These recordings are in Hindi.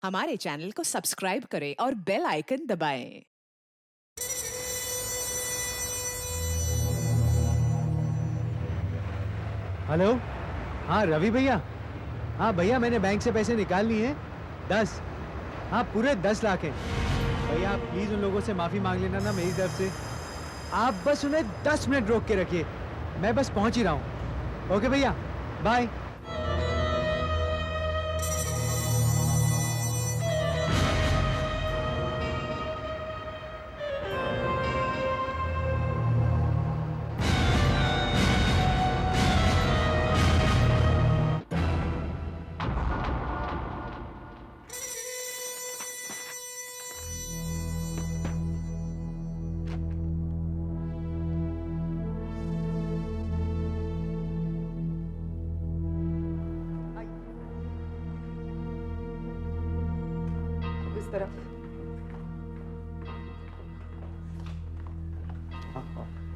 हमारे चैनल को सब्सक्राइब करें और बेल आइकन दबाएं। हेलो। हाँ रवि भैया। हाँ भैया, मैंने बैंक से पैसे निकाल लिए हैं 10। हाँ पूरे 10 लाख हैं। भैया आप प्लीज उन लोगों से माफी मांग लेना ना मेरी तरफ से। आप बस उन्हें 10 मिनट रोक के रखिए, मैं बस पहुंच ही रहा हूँ। ओके भैया, बाय। इस तरफ।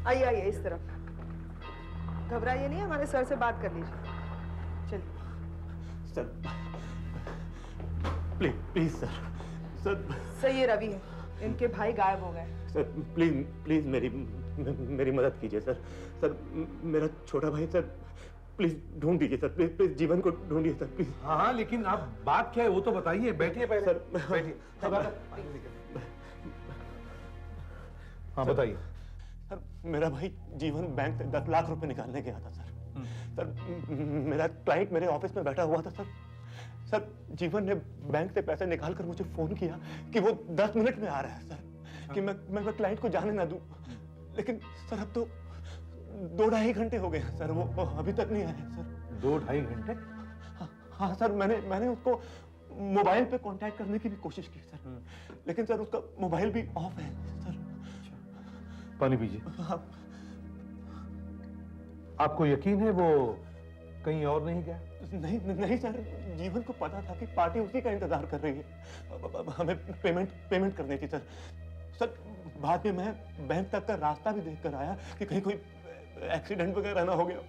आइए आइए इस तरफ। घबराइए नहीं, हमारे सर से बात कर लीजिए। चलिए। Sir please please sir sir ये रवि है, इनके भाई गायब हो गए। सर प्लीज प्लीज मेरी मदद कीजिए सर। सर मेरा छोटा भाई सर, प्लीज ढूंढ दीजिए सर। प्लीज प्लीज जीवन को ढूंढिए सर प्लीज। हाँ हाँ, लेकिन आप बात क्या है वो तो बताइए। बैठिए पहले। सर बैठिए। हाँ बताइए। सर मेरा भाई जीवन बैंक से 10 लाख रुपए निकालने गया था सर। सर मेरा क्लाइंट मेरे ऑफिस में बैठा हुआ था सर। सर जीवन ने बैंक से पैसे निकाल कर मुझे फोन किया कि वो 10 मिनट में आ रहा है सर, कि मैं क्लाइंट को जाने ना दूं। लेकिन सर अब तो 2-2.5 घंटे हो गए हैं सर, वो अभी तक नहीं आया है सर। 2-2.5 घंटे? हाँ सर, मैंने उसको मोबाइल पे कांटेक्ट करने की भी कोशिश की सर, लेकिन सर उसका मोबाइल भी ऑफ है सर। पानी पीजिए। हाँ। आपको यकीन है वो कहीं और नहीं गया? नहीं नहीं सर, जीवन को पता था कि पार्टी उसी का इंतजार कर रही है। अब हमें पेमेंट करनी थी सर। सर बाद में मैं बैंक तक का रास्ता भी देख कर आया कि कहीं कोई एक्सीडेंट वगैरह ना हो गया,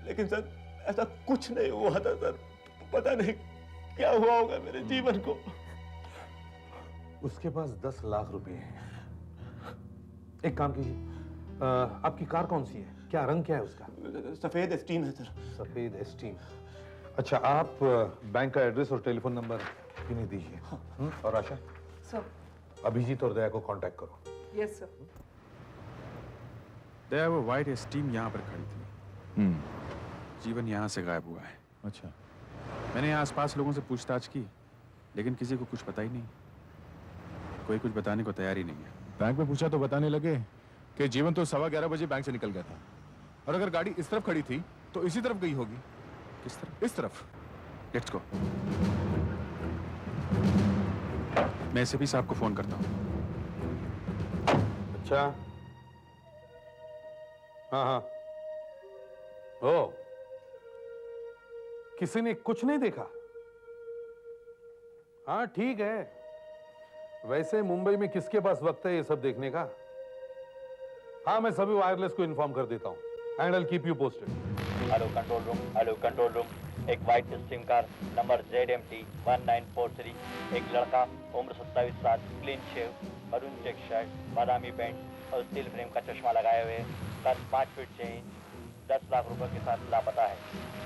लेकिन सर ऐसा कुछ नहीं हुआ था सर। पता नहीं क्या हुआ होगा मेरे जीवन को। उसके पास 10 लाख रुपए हैं। एक काम कीजिए, आपकी कार कौन सी है? क्या रंग क्या है उसका? सफेद एस्टीम है सर। सफेद एस्टीम। अच्छा, आप बैंक का एड्रेस और टेलीफोन नंबर इन्हें दीजिए। और आशा, सर। अभिजीत और दया को कांटेक्ट करो। Yes sir. दया वो वाइट एस्टीम यहाँ पर खड़ी थी। जीवन यहाँ से गायब हुआ है। अच्छा। मैंने यहाँ आसपास लोगों से पूछताछ की, लेकिन किसी को कुछ पता ही नहीं। कोई कुछ बताने को तैयार ही नहीं है। बैंक में पूछा तो बताने लगे कि जीवन तो 11:15 बजे बैंक से निकल गया था, और अगर गाड़ी इस तरफ खड़ी थी तो इसी तरफ गई होगी। किस तरफ? इस तरफ। Let's go. मैं एसपी साहब को फोन करता हूँ। अच्छा। हाँ हाँ। ओ, किसी ने कुछ नहीं देखा? हाँ ठीक है। वैसे मुंबई में किसके पास वक्त है ये सब देखने का? हाँ मैं सभी वायरलेस को इन्फॉर्म कर देता हूँ, and I will keep you posted. Hello control room, hello control room. एक white stream car number ZMT 1943, एक लड़का उम्र 27 साल, clean shave, maroon check shirt, बादामी पैंट और स्टील फ्रेम का चश्मा लगाए हुए, कद 5 फीट 6 इंच, 10 लाख रुपए के साथ लापता है।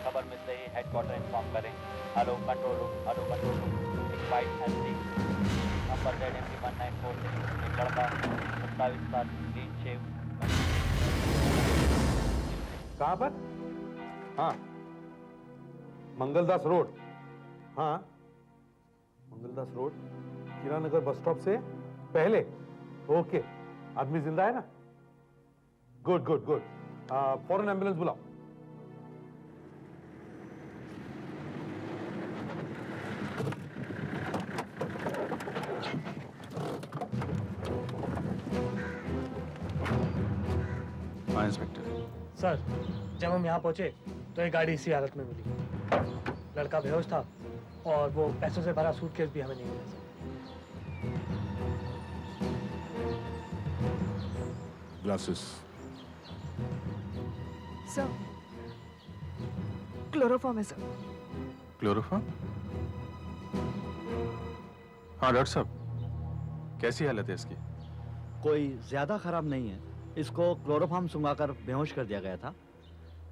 खबर मिलते ही हेडक्वार्टर इन्फॉर्म करें। Hello control room, hello control room. एक वाइट एसटी नंबर ZMT 1943, एक लड़का 27 साल, क्लीन शेव। कहाँ पर? हाँ, मंगलदास रोड। हाँ, Mangaldas road, Hiranagar bus stop से पहले। ओके, आदमी जिंदा है ना? Good good good. फौरन एम्बुलेंस बुलाओ। हाँ इंस्पेक्टर। सर, जब हम यहाँ पहुँचे तो एक गाड़ी इसी हालत में मिली। लड़का बेहोश था और वो पैसों से भरा सूटकेस भी हमें नहीं मिला सर। ग्लासेस। सर क्लोरोफॉर्म है सर। क्लोरोफॉर्म? हाँ डॉक्टर साहब, कैसी हालत है इसकी? कोई ज्यादा खराब नहीं है। इसको क्लोरोफॉर्म सुंघाकर बेहोश कर दिया गया था।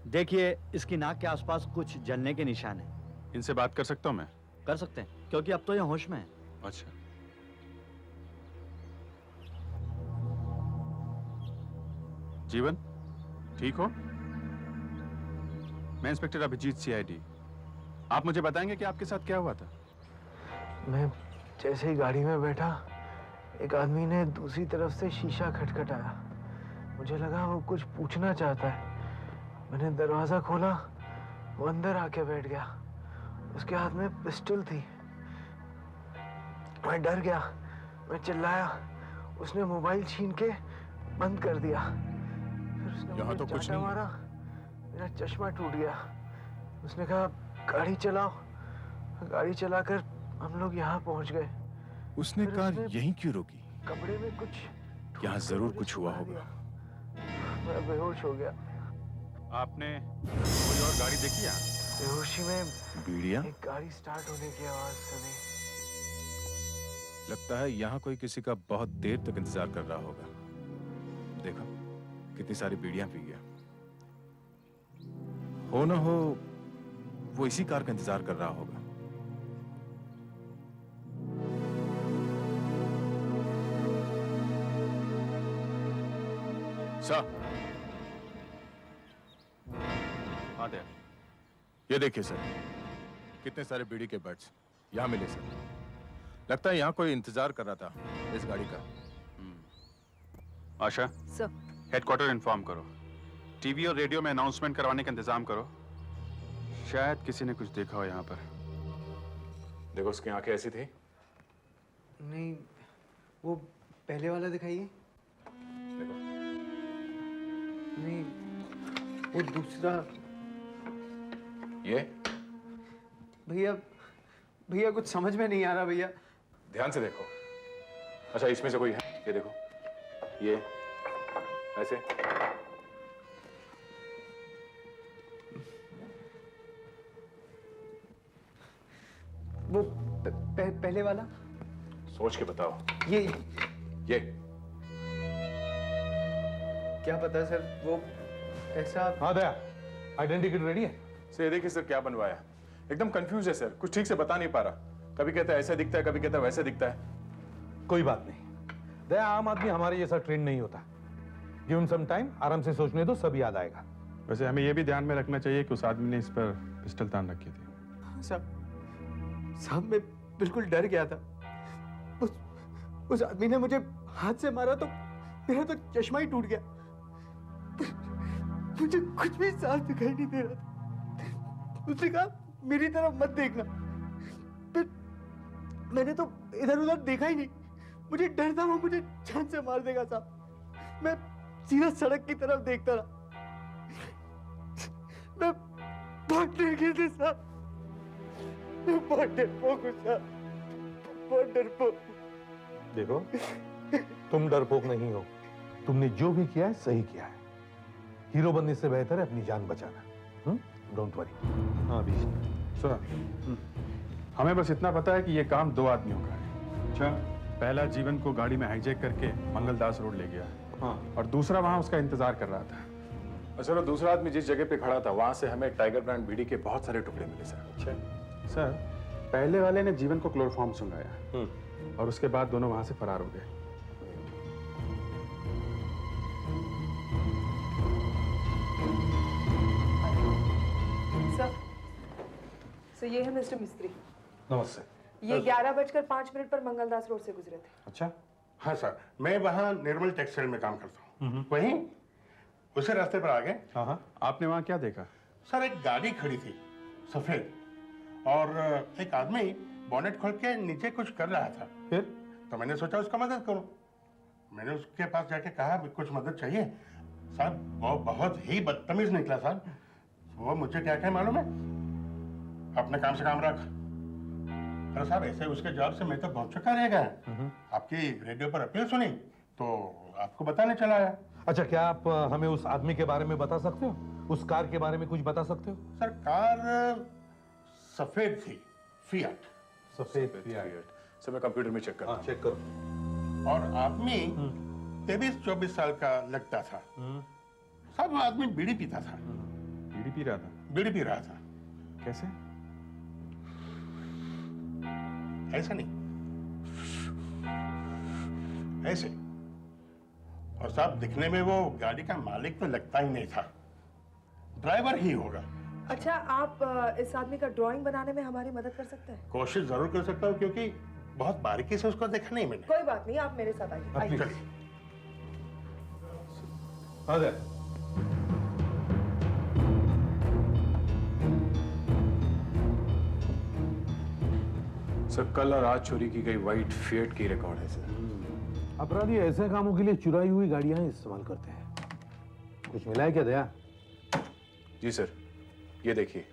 देखिए, इसकी नाक के आसपास कुछ जलने के निशान हैं। इनसे बात कर सकता हूँ मैं? कर सकते हैं, क्योंकि अब तो ये होश में है। अच्छा। जीवन, ठीक हो? मैं इंस्पेक्टर अभिजीत, सीआईडी। आप मुझे बताएंगे कि आपके साथ क्या हुआ था? मैं जैसे ही गाड़ी में बैठा, एक आदमी ने दूसरी तरफ से शीशा खटखटाया। मुझे लगा वो कुछ पूछना चाहता है। मैंने दरवाजा खोला, वो अंदर आके बैठ गया। उसके हाथ में पिस्टल थी। मैं डर गया, मैं चिल्लाया। उसने मोबाइल छीन के बंद कर दिया। फिर उसने यहाँ मुझे तो कुछ चांटा नहीं। मारा। मेरा चश्मा टूट गया। उसने कहा गाड़ी चलाओ। गाड़ी चलाकर हम लोग यहाँ पहुँच गए। उसने फिर कार उसने यहीं क्यों रोकी? कपड़े में कुछ यहाँ जरूर कुछ हुआ होगा। मैं बेहोश हो गया। आपने कोई और गाड़ी देखी यहाँ? बेहोशी में बीड़िया? एक गाड़ी स्टार्ट होने की आवाज सुनी। लगता है यहाँ कोई किसी का बहुत देर तक इंतजार कर रहा होगा। देखो कितनी सारी बीड़ियां पी गया। हो ना हो वो इसी कार का इंतजार कर रहा होगा। सर, हाँ दे। ये देखिए सर, कितने सारे बीड़ी के बट्स यहाँ मिले सर। लगता है यहाँ कोई इंतजार कर रहा था इस गाड़ी का। आशा, सर। हेडक्वार्टर इन्फॉर्म करो। टीवी और रेडियो में अनाउंसमेंट करवाने का इंतजाम करो। शायद किसी ने कुछ देखा हो यहाँ पर। देखो उसकी आंखें ऐसी थी। नहीं, वो पहले वाला दिखाइए। देखो नहीं, वो दूसरा। ये भैया, भैया कुछ समझ में नहीं आ रहा भैया। ध्यान से देखो। अच्छा इसमें से कोई है? ये देखो, ये ऐसे। वो पहले वाला। सोच के बताओ। ये क्या पता सर, वो ऐसा। हाँ दया, आइडेंटिटी रेडी है? सर देखिए सर, क्या बनवाया। एकदम कंफ्यूज है सर, कुछ ठीक से बता नहीं पा रहा। कभी कहता है ऐसा दिखता है, कभी कहता है वैसा दिखता है। कोई बात नहीं दया, आम आदमी हमारे जैसा ट्रेन नहीं होता। गिव हिम सम टाइम, आराम से सोचने दो, सब याद आएगा। वैसे हमें यह भी ध्यान में रखना चाहिए कि उस आदमी ने इस पर पिस्टल तान रखी थी। साहब मैं बिल्कुल डर गया था। उस आदमी ने मुझे हाथ से मारा तो मेरा तो चश्मा ही टूट गया। मुझे कुछ भी साफ दिखाई नहीं दे रहा था। उसने कहा मेरी तरफ मत देखना। फिर मैंने तो इधर उधर देखा ही नहीं। मुझे डर था वो मुझे जान से मार देगा साहब। मैं सीधा सड़क की तरफ देखता रहा। मैं बहुत डर गया था साहब। मैं बहुत डरपोक हूँ साहब, बहुत डरपोक। देखो तुम डरपोक नहीं हो। तुमने जो भी किया है सही किया है। हीरो बनने से बेहतर है अपनी जान बचाना। Don't worry. हाँ अभी सर, हमें बस इतना पता है कि ये काम दो आदमियों का है। अच्छा, पहला जीवन को गाड़ी में हाईजैक करके मंगलदास रोड ले गया। हाँ। और दूसरा वहां उसका इंतजार कर रहा था। और सर दूसरा आदमी जिस जगह पे खड़ा था वहां से हमें टाइगर ब्रांड बीड़ी के बहुत सारे टुकड़े मिले सर। अच्छा। सर, पहले वाले ने जीवन को क्लोरोफॉर्म सुंघाया और उसके बाद दोनों वहां से फरार हो गए। सर ये है मिस्टर मिस्त्री। नमस्ते। ये 11:05 पर मंगलदास रोड से गुजरे थे। अच्छा। हाँ सर, मैं वहाँ निर्मल टेक्सटाइल में काम करता हूँ। वहीं उसी रास्ते पर आ गए। हाँ हाँ। आपने वहां क्या देखा? सर एक गाड़ी खड़ी थी सफेद, और एक आदमी बॉनेट खोल के नीचे कुछ कर रहा था। फिर तो मैंने सोचा उसका मदद करूं। मैंने उसके पास जाके कहा कुछ मदद चाहिए। साहब वो बहुत ही बदतमीज निकला साहब। वो मुझे क्या क्या मालूम है, अपने काम से काम रख। अरे साहब ऐसे उसके जवाब से मैं तो बहुत चुका रह गया। आपकी रेडियो पर अपील सुनी तो आपको बताने चला आया। अच्छा, क्या आप हमें उस आदमी के बारे में बता सकते हो? उस कार के बारे में कुछ बता सकते हो? सर कार सफेद थी, फियाट। सफेद फियाट। सर मैं कंप्यूटर में चेक करता हाँ हूँ। चेक करो। और आदमी 23-24 साल का लगता था। सब आदमी बीड़ी पीता था। बीड़ी पी रहा था? बीड़ी पी रहा था। कैसे? ऐसा नहीं, ऐसे। और साहब दिखने में वो गाड़ी का मालिक तो लगता ही नहीं था, ड्राइवर ही होगा। अच्छा, आप इस आदमी का ड्राइंग बनाने में हमारी मदद कर सकते हैं? कोशिश जरूर कर सकता हूँ क्योंकि बहुत बारीकी से उसको देखा नहीं मैंने। कोई बात नहीं, आप मेरे साथ आइए। आइए। चलिए। आ जाए। सर कल और आज चोरी की गई व्हाइट फिएट की रिकॉर्ड है सर। अपराधी ऐसे कामों के लिए चुराई हुई गाड़ियां इस्तेमाल करते हैं। कुछ मिला है क्या दया? जी सर, ये देखिए,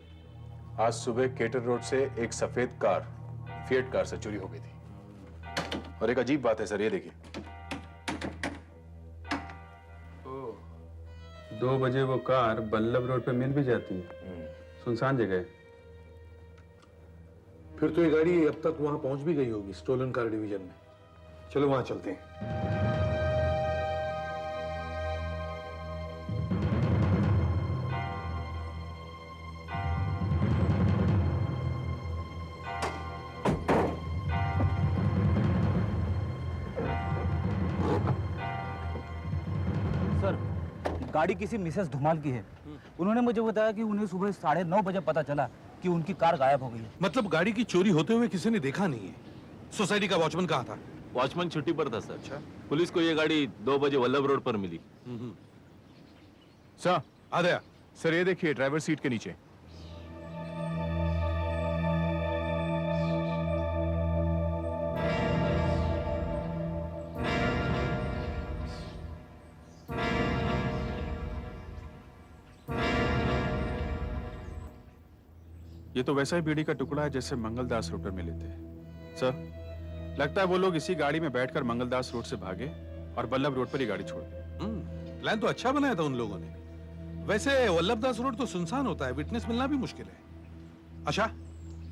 आज सुबह केटर रोड से एक सफेद कार फिएट कार से चोरी हो गई थी। और एक अजीब बात है सर, ये देखिए। 2 बजे वो कार बल्लभ रोड पे मिल भी जाती है, सुनसान जगह। फिर तो ये गाड़ी अब तक वहां पहुंच भी गई होगी, स्टोलन कार डिवीजन में। चलो वहां चलते हैं। सर, गाड़ी किसी मिसेस धुमाल की है। उन्होंने मुझे बताया कि उन्हें सुबह 9:30 बजे पता चला कि उनकी कार गायब हो गई है। मतलब गाड़ी की चोरी होते हुए किसी ने देखा नहीं है? सोसाइटी का वॉचमैन कहाँ था? वॉचमैन छुट्टी पर था सर। अच्छा। पुलिस को ये गाड़ी 2 बजे वल्लभ रोड पर मिली। सर आ गया। सर ये देखिए, ड्राइवर सीट के नीचे। ये तो वैसा ही बीड़ी का टुकड़ा है जैसे मंगलदास रोड पर मिले थे। सर, लगता है वो लोग इसी गाड़ी में बैठकर मंगलदास रोड से भागे और बल्लभ रोड पर ही गाड़ी छोड़ दी। प्लान तो अच्छा बनाया था उन लोगों ने। वैसे वल्लभदास रोड तो सुनसान होता है, विटनेस मिलना भी मुश्किल है। अच्छा,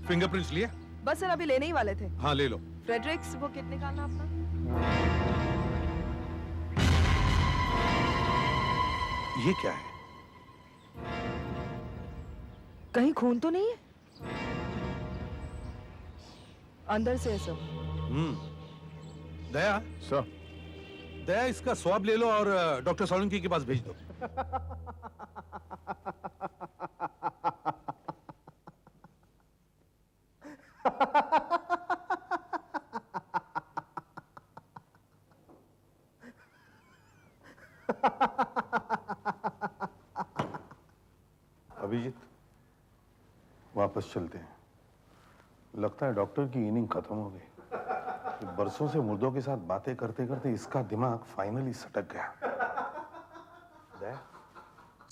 फिंगरप्रिंट्स लिए? बस सर, अभी लेने ही वाले थे। हाँ ले लो। फ्रेडरिक्स, वो किट निकालना अपना। ये क्या है? कहीं खून तो नहीं है? अंदर से है सब। दया सर, दया इसका स्वाब ले लो और डॉक्टर सोलंकी के पास भेज दो। अभिजीत, वापस चलते हैं। लगता है डॉक्टर की इनिंग खत्म हो गई। बरसों से मुर्दों के साथ बातें करते करते इसका दिमाग फाइनली सटक गया।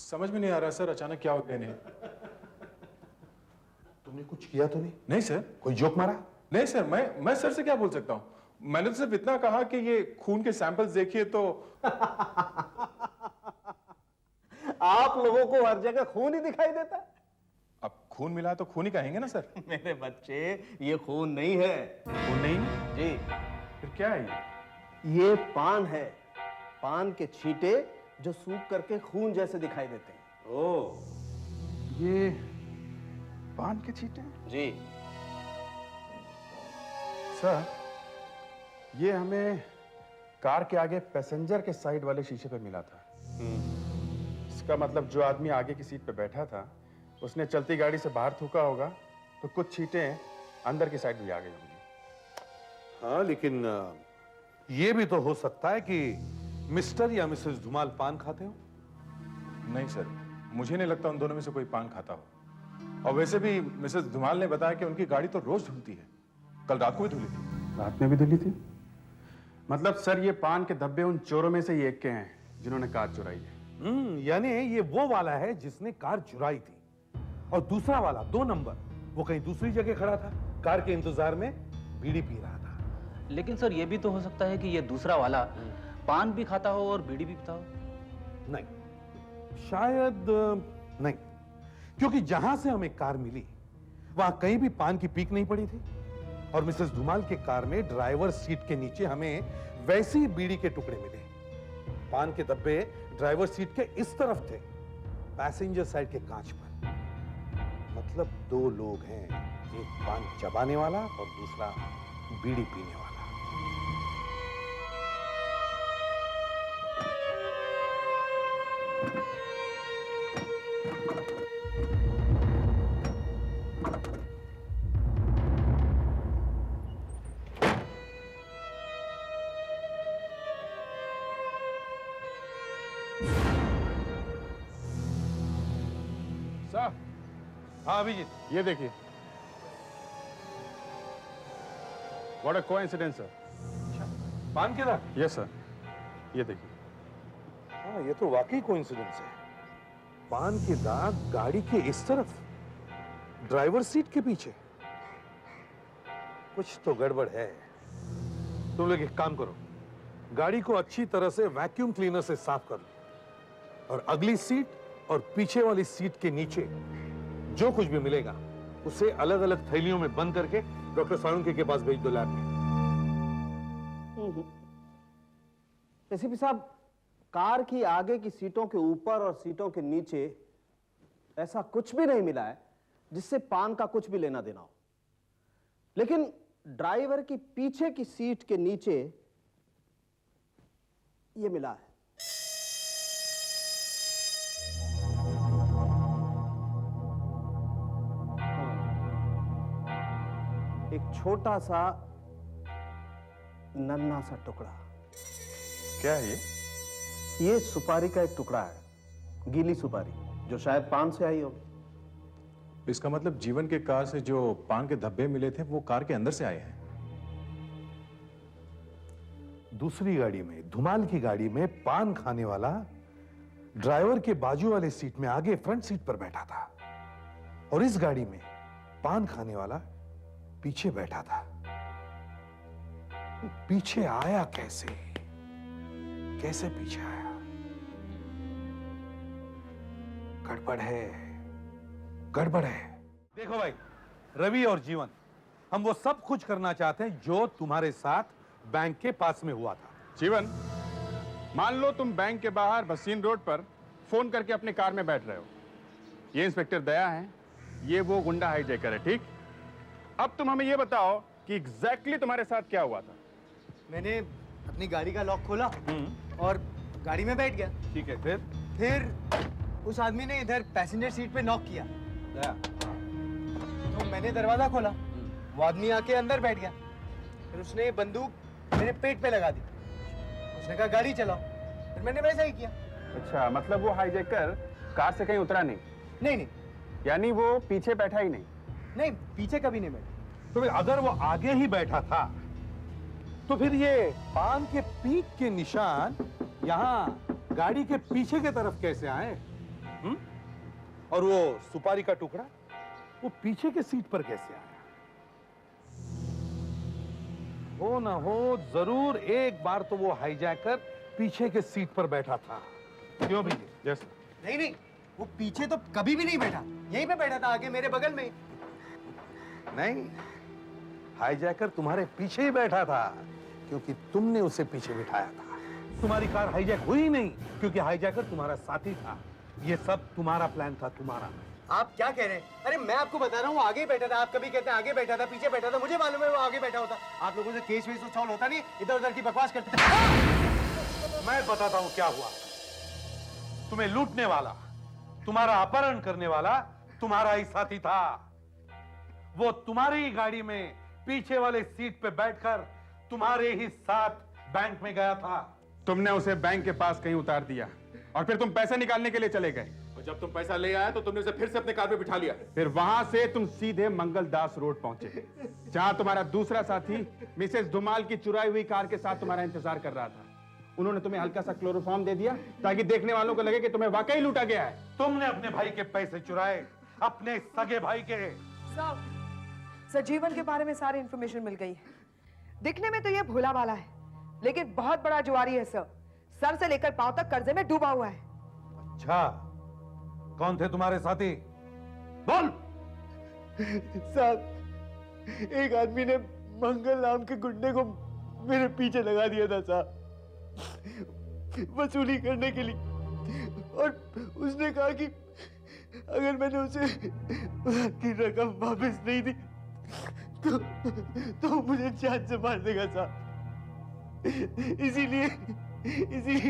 समझ में नहीं आ रहा सर, अचानक क्या हो गया इन्हें। तुमने कुछ किया तो नहीं? नहीं सर। कोई जोक मारा? नहीं सर, मैं सर से क्या बोल सकता हूँ। मैंने तो सिर्फ इतना कहा कि ये खून के सैंपल्स देखिए तो। आप लोगों को हर जगह खून ही दिखाई देता है। अब खून मिला तो खून ही कहेंगे ना सर। मेरे बच्चे, ये खून नहीं है। खून नहीं? जी। फिर क्या है ये पान है। पान के छींटे जो सूख करके खून जैसे दिखाई देते हैं। ओह, ये पान के छींटे? जी। सर, ये हमें कार के आगे पैसेंजर के साइड वाले शीशे पर मिला था। इसका मतलब जो आदमी आगे की सीट पे बैठा था, उसने चलती गाड़ी से बाहर थूका होगा, तो कुछ छींटे अंदर की साइड भी आ गई होंगी। हाँ, लेकिन ये भी तो हो सकता है कि मिस्टर या मिसेस धुमाल पान खाते हो। नहीं सर, मुझे नहीं लगता उन दोनों में से कोई पान खाता हो। और वैसे भी मिसेस धुमाल ने बताया कि उनकी गाड़ी तो रोज धुलती है। कल रात को भी धुली थी। रात में भी धुली थी? मतलब सर, ये पान के धब्बे उन चोरों में से ही एक के हैं जिन्होंने कार चुराई है। यानी ये वो वाला है जिसने कार चुराई थी, और दूसरा वाला 2 नंबर वो कहीं दूसरी जगह खड़ा था, कार के इंतजार में बीड़ी पी रहा था। लेकिन सर, ये भी तो हो सकता है कि ये दूसरा वाला पान भी खाता हो और बीड़ी भी पीता हो। नहीं, शायद नहीं, क्योंकि जहां से हमें कार मिली वहां कहीं भी पान की पीक नहीं पड़ी थी। और मिसेस धुमाल के कार में ड्राइवर सीट के नीचे हमें वैसे ही बीड़ी के टुकड़े मिले। पान के डब्बे ड्राइवर सीट के इस तरफ थे, पैसेंजर साइड के कांच पर। मतलब दो लोग हैं, एक पान चबाने वाला और दूसरा बीड़ी पीने वाला। सर, हाँ अभिजीत, ये देखिए। What a coincidence sir. पान के दाग? यस सर, ये देखिए। हाँ, ये तो वाकई कोइंसिडेंस है। पान के दाग गाड़ी के इस तरफ, ड्राइवर सीट के पीछे। कुछ तो गड़बड़ है। तुम लोग एक काम करो, गाड़ी को अच्छी तरह से वैक्यूम क्लीनर से साफ कर लो और अगली सीट और पीछे वाली सीट के नीचे जो कुछ भी मिलेगा उसे अलग अलग थैलियों में बंद करके डॉक्टर साळुंखे के पास भेज दो लैब में। एसीपी साहब, कार की आगे की सीटों के ऊपर और सीटों के नीचे ऐसा कुछ भी नहीं मिला है जिससे पान का कुछ भी लेना देना हो, लेकिन ड्राइवर की पीछे की सीट के नीचे ये मिला है। एक छोटा सा नन्हा सा टुकड़ा। क्या है ये सुपारी का एक टुकड़ा है, गीली सुपारी, जो शायद पान से आई होगी। इसका मतलब जीवन के कार से जो पान के धब्बे मिले थे वो कार के अंदर से आए हैं। दूसरी गाड़ी में, धुमाल की गाड़ी में पान खाने वाला ड्राइवर के बाजू वाले सीट में आगे फ्रंट सीट पर बैठा था और इस गाड़ी में पान खाने वाला पीछे बैठा था। पीछे आया कैसे? कैसे पीछे आया? गड़बड़ है, गड़बड़ है। देखो भाई, रवि और जीवन, हम वो सब कुछ करना चाहते हैं जो तुम्हारे साथ बैंक के पास में हुआ था। जीवन, मान लो तुम बैंक के बाहर भसीन रोड पर फोन करके अपने कार में बैठ रहे हो। ये इंस्पेक्टर दया है, ये वो गुंडा हाईजैकर है, ठीक? अब तुम हमें ये बताओ कि एग्जैक्टली तुम्हारे साथ क्या हुआ था। मैंने अपनी गाड़ी का लॉक खोला और गाड़ी में बैठ गया। ठीक है, फिर उस आदमी ने इधर पैसेंजर सीट पे नॉक किया। तो मैंने दरवाजा खोला, वो आदमी आके अंदर बैठ गया। फिर उसने बंदूक मेरे पेट पे लगा दी। उसने कहा गाड़ी चलाओ, फिर मैंने वैसा ही किया। अच्छा, मतलब वो हाईजैकर कार से कहीं उतरा नहीं? नहीं, यानी वो पीछे बैठा ही नहीं? नहीं, पीछे कभी नहीं बैठा। तो फिर अगर वो आगे ही बैठा था तो फिर ये पान के पीक के निशान यहाँ गाड़ी के पीछे के तरफ कैसे आए? और वो सुपारी का टुकड़ा वो पीछे के सीट पर कैसे आया? हो ना हो, जरूर एक बार तो वो हाईजैकर पीछे के सीट पर बैठा था। क्यों भी? यस। नहीं, वो पीछे तो कभी भी नहीं बैठा, यहीं पे बैठा था, आगे मेरे बगल में। नहीं, हाईजैकर तुम्हारे पीछे ही बैठा था क्योंकि तुमने उसे पीछे बिठाया था। तुम्हारी कार हाईजैक हुई नहीं क्योंकि हाईजैकर तुम्हारा साथी था। ये सब तुम्हारा प्लान था, तुम्हारा। आप क्या कह रहे हैं? अरे मैं आपको बता रहा हूँ, वो आगे बैठा था। आप कभी कहते हैं आगे बैठा था, पीछे बैठा था, मुझे मालूम है वो आगे बैठा होता। आप लोगों से केस वेस सॉल्व होता नहीं, इधर उधर की बकवास करते थे। मैं बताता हूँ क्या हुआ। तुम्हें लूटने वाला, तुम्हारा अपहरण करने वाला तुम्हारा ही साथी था। वो तुम्हारी ही गाड़ी में पीछे वाले सीट पे बैठकर तुम्हारे ही साथ बैंक में गया था। तुमने उसे बैंक के पास कहीं उतार दिया और फिर तुम पैसे निकालने के लिए चले गए। और जब तुम पैसा ले आए तो तुमने उसे फिर से अपने कार में बिठा लिया। फिर वहां से तुम सीधे मंगलदास रोड पहुंचे, जहां तुम्हारा दूसरा साथी मिसेस धुमाल की चुराई हुई कार के साथ तुम्हारा इंतजार कर रहा था। उन्होंने तुम्हें हल्का सा क्लोरोफॉर्म दे दिया ताकि देखने वालों को लगे कि तुम्हें वाकई लूटा गया है। तुमने अपने भाई के पैसे चुराए, अपने सगे भाई के। सर, जीवन के बारे में सारी इंफॉर्मेशन मिल गई है। दिखने में तो ये भोला भाला है, लेकिन बहुत बड़ा जुआरी है सर। सर से लेकर पांव तक कर्जे में डूबा हुआ है। अच्छा, कौन थे तुम्हारे साथी? बोल। साहब, एक आदमी ने मंगल नाम के गुंडे को मेरे पीछे लगा दिया था साहब, वसूली करने के लिए। और उसने कहा कि अगर मैंने उसे की रकम वापस नहीं दी तो मुझे जान से मार देगा साहब। इसीलिए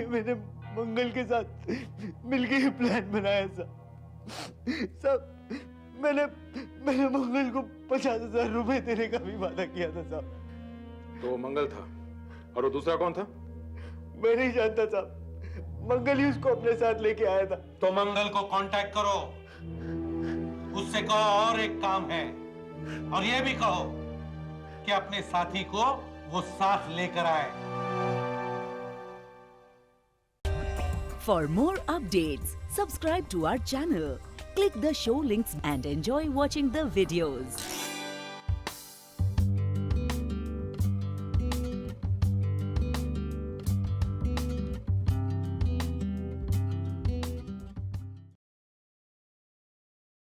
मैंने मंगल के साथ मिलके ये प्लान बनाया साहब। मैंने मंगल को 50,000 रुपए देने का भी वादा किया था साहब। तो वो मंगल था और वो दूसरा कौन था? मैं नहीं जानता साहब, मंगल ही उसको अपने साथ लेके आया था। तो मंगल को कांटेक्ट करो, उससे कहो और एक काम है, और ये भी कहो कि अपने साथी को वो साथ लेकर आए। For more updates, subscribe to our channel, click the show links and enjoy watching the videos.